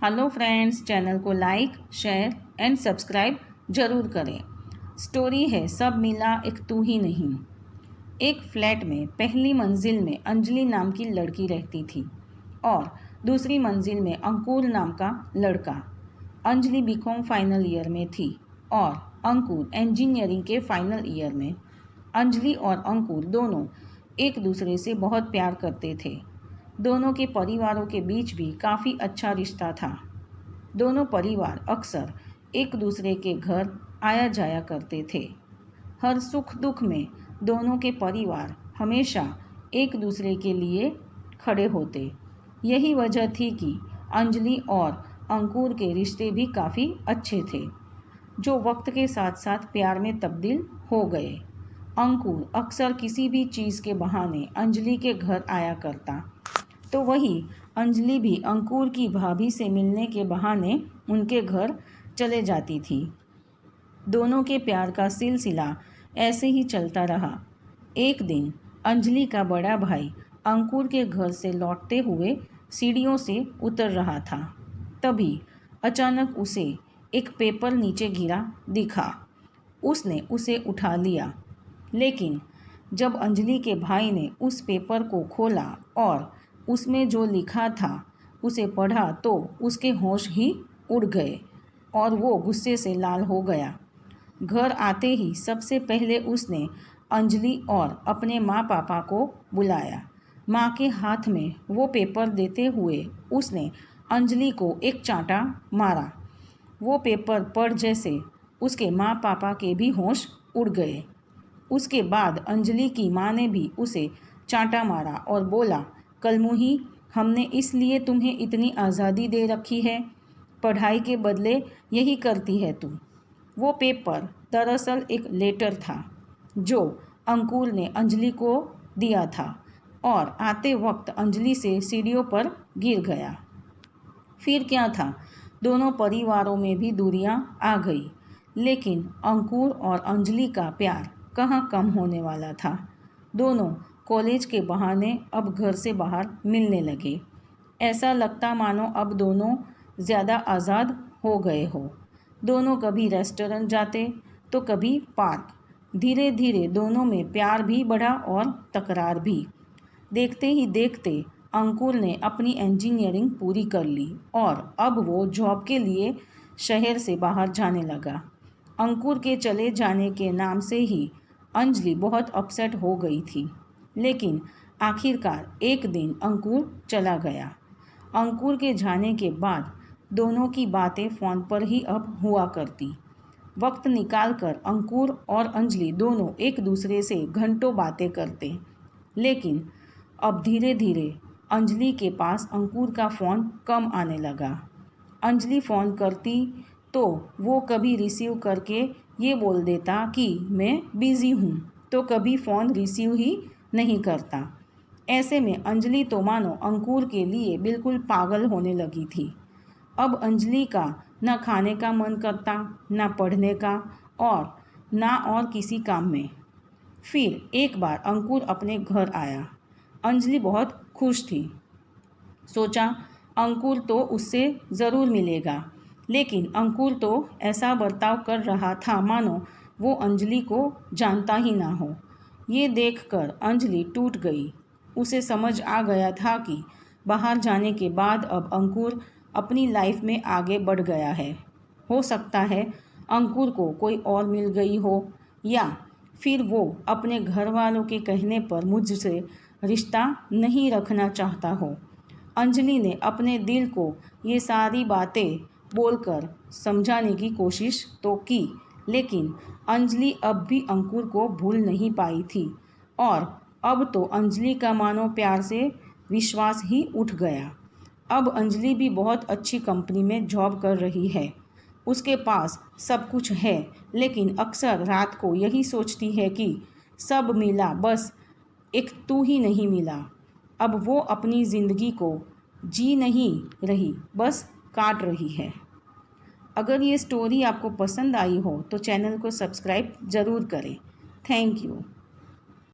Hello friends, channel को like, share and subscribe जरूर करें। स्टोरी है सब मिला एक तू ही नहीं। एक फ्लैट में पहली मंजिल में अंजलि नाम की लड़की रहती थी और दूसरी मंजिल में अंकुर नाम का लड़का। अंजलि बीकॉम फाइनल ईयर में थी और अंकुर इंजीनियरिंग के फाइनल ईयर में। अंजलि और अंकुर दोनों एक दूसरे से बहुत प्यार करते थे। दोनों के परिवारों के बीच भी काफ़ी अच्छा रिश्ता था। दोनों परिवार अक्सर एक दूसरे के घर आया जाया करते थे। हर सुख दुख में दोनों के परिवार हमेशा एक दूसरे के लिए खड़े होते। यही वजह थी कि अंजलि और अंकुर के रिश्ते भी काफ़ी अच्छे थे, जो वक्त के साथ साथ प्यार में तब्दील हो गए। अंकुर अक्सर किसी भी चीज़ के बहाने अंजलि के घर आया करता, तो वही अंजलि भी अंकुर की भाभी से मिलने के बहाने उनके घर चले जाती थी। दोनों के प्यार का सिलसिला ऐसे ही चलता रहा। एक दिन अंजलि का बड़ा भाई अंकुर के घर से लौटते हुए सीढ़ियों से उतर रहा था। तभी अचानक उसे एक पेपर नीचे गिरा दिखा। उसने उसे उठा लिया, लेकिन जब अंजलि के भाई ने उस पेपर को खोला और उसमें जो लिखा था उसे पढ़ा तो उसके होश ही उड़ गए और वो गुस्से से लाल हो गया। घर आते ही सबसे पहले उसने अंजलि और अपने माँ पापा को बुलाया। माँ के हाथ में वो पेपर देते हुए उसने अंजलि को एक चांटा मारा। वो पेपर पढ़ जैसे उसके माँ पापा के भी होश उड़ गए। उसके बाद अंजलि की माँ ने भी उसे चांटा मारा और बोला, कलमुही, हमने इसलिए तुम्हें इतनी आज़ादी दे रखी है, पढ़ाई के बदले यही करती है तू। वो पेपर दरअसल एक लेटर था जो अंकुर ने अंजलि को दिया था और आते वक्त अंजलि से सीढ़ियों पर गिर गया। फिर क्या था, दोनों परिवारों में भी दूरियां आ गई, लेकिन अंकुर और अंजलि का प्यार कहाँ कम होने वाला था। दोनों कॉलेज के बहाने अब घर से बाहर मिलने लगे। ऐसा लगता मानो अब दोनों ज़्यादा आज़ाद हो गए हो। दोनों कभी रेस्टोरेंट जाते तो कभी पार्क। धीरे धीरे दोनों में प्यार भी बढ़ा और तकरार भी। देखते ही देखते अंकुर ने अपनी इंजीनियरिंग पूरी कर ली और अब वो जॉब के लिए शहर से बाहर जाने लगा। अंकुर के चले जाने के नाम से ही अंजलि बहुत अपसेट हो गई थी, लेकिन आखिरकार एक दिन अंकुर चला गया। अंकुर के जाने के बाद दोनों की बातें फ़ोन पर ही अब हुआ करती। वक्त निकालकर अंकुर और अंजलि दोनों एक दूसरे से घंटों बातें करते, लेकिन अब धीरे धीरे अंजलि के पास अंकुर का फ़ोन कम आने लगा। अंजलि फ़ोन करती तो वो कभी रिसीव करके ये बोल देता कि मैं बिज़ी हूँ, तो कभी फ़ोन रिसीव ही नहीं करता। ऐसे में अंजलि तो मानो अंकुर के लिए बिल्कुल पागल होने लगी थी। अब अंजलि का न खाने का मन करता, न पढ़ने का और ना और किसी काम में। फिर एक बार अंकुर अपने घर आया। अंजलि बहुत खुश थी। सोचा अंकुर तो उससे ज़रूर मिलेगा, लेकिन अंकुर तो ऐसा बर्ताव कर रहा था मानो वो अंजलि को जानता ही ना हो। ये देखकर अंजलि टूट गई। उसे समझ आ गया था कि बाहर जाने के बाद अब अंकुर अपनी लाइफ में आगे बढ़ गया है। हो सकता है अंकुर को कोई और मिल गई हो, या फिर वो अपने घर वालों के कहने पर मुझसे रिश्ता नहीं रखना चाहता हो। अंजलि ने अपने दिल को ये सारी बातें बोलकर समझाने की कोशिश तो की, लेकिन अंजलि अब भी अंकुर को भूल नहीं पाई थी और अब तो अंजलि का मानो प्यार से विश्वास ही उठ गया। अब अंजलि भी बहुत अच्छी कंपनी में जॉब कर रही है। उसके पास सब कुछ है, लेकिन अक्सर रात को यही सोचती है कि सब मिला, बस एक तू ही नहीं मिला। अब वो अपनी ज़िंदगी को जी नहीं रही, बस काट रही है। अगर ये स्टोरी आपको पसंद आई हो तो चैनल को सब्सक्राइब ज़रूर करें। Thank you.